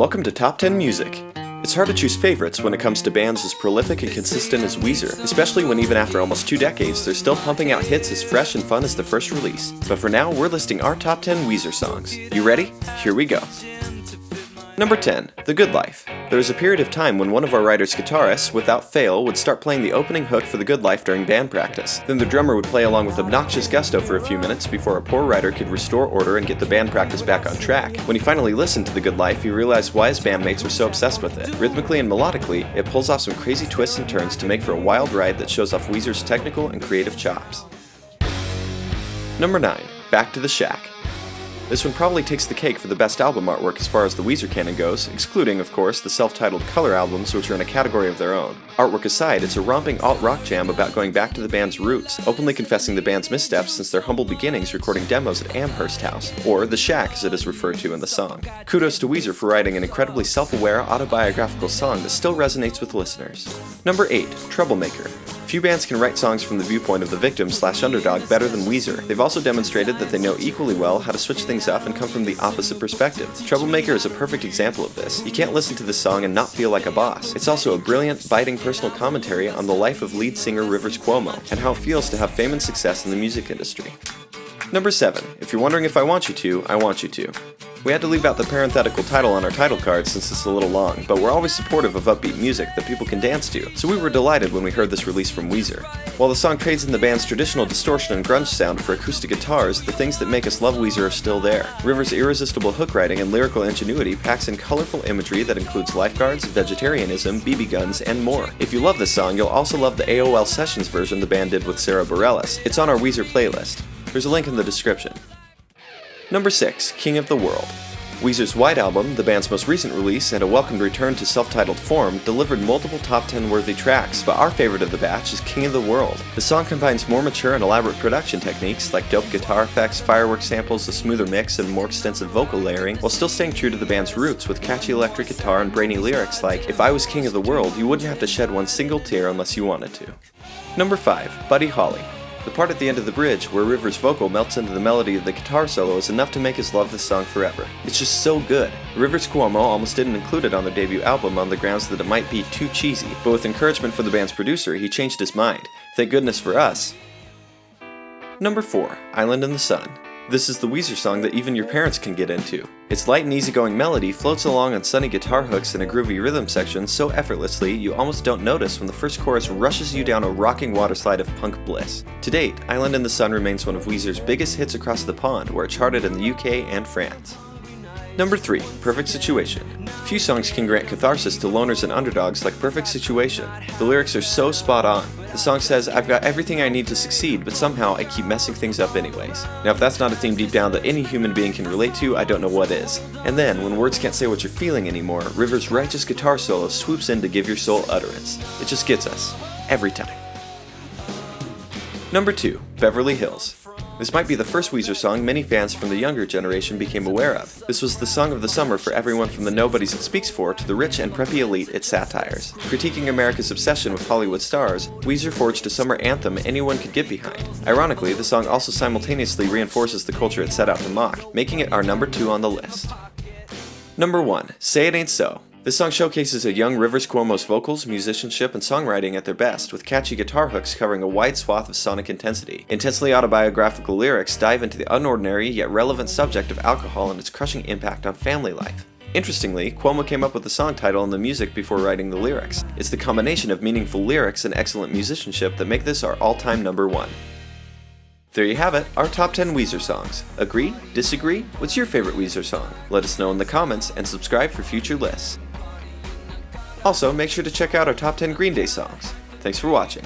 Welcome to Top 10 Music. It's hard to choose favorites when it comes to bands as prolific and consistent as Weezer, especially when even after almost 2 decades, they're still pumping out hits as fresh and fun as the first release. But for now, we're listing our top 10 Weezer songs. You ready? Here we go. Number 10, The Good Life. There was a period of time when one of our writer's guitarists, without fail, would start playing the opening hook for The Good Life during band practice. Then the drummer would play along with obnoxious gusto for a few minutes before a poor writer could restore order and get the band practice back on track. When he finally listened to The Good Life, he realized why his bandmates were so obsessed with it. Rhythmically and melodically, it pulls off some crazy twists and turns to make for a wild ride that shows off Weezer's technical and creative chops. Number 9, Back to the Shack. This one probably takes the cake for the best album artwork as far as the Weezer canon goes, excluding, of course, the self-titled Color albums, which are in a category of their own. Artwork aside, it's a romping alt-rock jam about going back to the band's roots, openly confessing the band's missteps since their humble beginnings recording demos at Amherst House, or The Shack as it is referred to in the song. Kudos to Weezer for writing an incredibly self-aware, autobiographical song that still resonates with listeners. Number 8, Troublemaker. Few bands can write songs from the viewpoint of the victim/underdog better than Weezer. They've also demonstrated that they know equally well how to switch things up and come from the opposite perspective. Troublemaker is a perfect example of this. You can't listen to this song and not feel like a boss. It's also a brilliant, biting personal commentary on the life of lead singer Rivers Cuomo and how it feels to have fame and success in the music industry. Number 7. If you're wondering if I want you to, I want you to. We had to leave out the parenthetical title on our title card since it's a little long, but we're always supportive of upbeat music that people can dance to, so we were delighted when we heard this release from Weezer. While the song trades in the band's traditional distortion and grunge sound for acoustic guitars, the things that make us love Weezer are still there. Rivers' irresistible hook writing and lyrical ingenuity packs in colorful imagery that includes lifeguards, vegetarianism, BB guns, and more. If you love this song, you'll also love the AOL Sessions version the band did with Sarah Bareilles. It's on our Weezer playlist. There's a link in the description. Number 6, King of the World. Weezer's White Album, the band's most recent release and a welcomed return to self-titled form, delivered multiple top 10 worthy tracks, but our favorite of the batch is King of the World. The song combines more mature and elaborate production techniques like dope guitar effects, fireworks samples, a smoother mix, and more extensive vocal layering, while still staying true to the band's roots with catchy electric guitar and brainy lyrics like, "If I was king of the world, you wouldn't have to shed one single tear unless you wanted to." Number 5, Buddy Holly. The part at the end of the bridge, where Rivers' vocal melts into the melody of the guitar solo, is enough to make us love this song forever. It's just so good. Rivers Cuomo almost didn't include it on their debut album on the grounds that it might be too cheesy, but with encouragement from the band's producer, he changed his mind. Thank goodness for us. Number 4, Island in the Sun. This is the Weezer song that even your parents can get into. Its light and easygoing melody floats along on sunny guitar hooks and a groovy rhythm section so effortlessly you almost don't notice when the first chorus rushes you down a rocking waterslide of punk bliss. To date, Island in the Sun remains one of Weezer's biggest hits across the pond, where it charted in the UK and France. Number 3, Perfect Situation. Few songs can grant catharsis to loners and underdogs like Perfect Situation. The lyrics are so spot on. The song says, "I've got everything I need to succeed, but somehow I keep messing things up anyways." Now if that's not a theme deep down that any human being can relate to, I don't know what is. And then, when words can't say what you're feeling anymore, Rivers' righteous guitar solo swoops in to give your soul utterance. It just gets us. Every time. Number 2, Beverly Hills. This might be the first Weezer song many fans from the younger generation became aware of. This was the song of the summer for everyone from the nobodies it speaks for to the rich and preppy elite it satires. Critiquing America's obsession with Hollywood stars, Weezer forged a summer anthem anyone could get behind. Ironically, the song also simultaneously reinforces the culture it set out to mock, making it our number 2 on the list. Number 1, Say It Ain't So. This song showcases a young Rivers Cuomo's vocals, musicianship, and songwriting at their best, with catchy guitar hooks covering a wide swath of sonic intensity. Intensely autobiographical lyrics dive into the unordinary yet relevant subject of alcohol and its crushing impact on family life. Interestingly, Cuomo came up with the song title and the music before writing the lyrics. It's the combination of meaningful lyrics and excellent musicianship that make this our all-time number 1. There you have it, our top 10 Weezer songs. Agree? Disagree? What's your favorite Weezer song? Let us know in the comments and subscribe for future lists. Also, make sure to check out our top 10 Green Day songs. Thanks for watching.